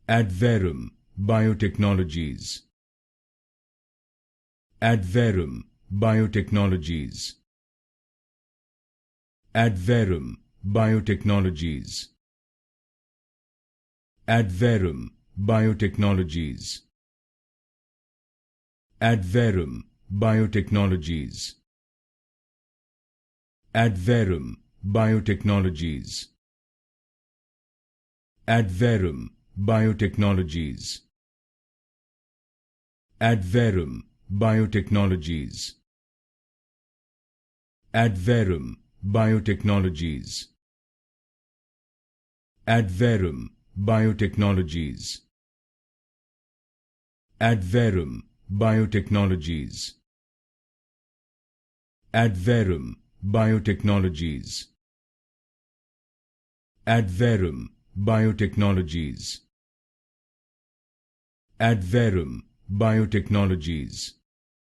Adverum Biotechnologies. Adverum Biotechnologies. Adverum Biotechnologies. Adverum Biotechnologies. Adverum Biotechnologies. Adverum Biotechnologies. Adverum Biotechnologies. Adverum Biotechnologies. Adverum Biotechnologies. Adverum Biotechnologies. Adverum Biotechnologies. Adverum Biotechnologies. Adverum Biotechnologies. Adverum Biotechnologies.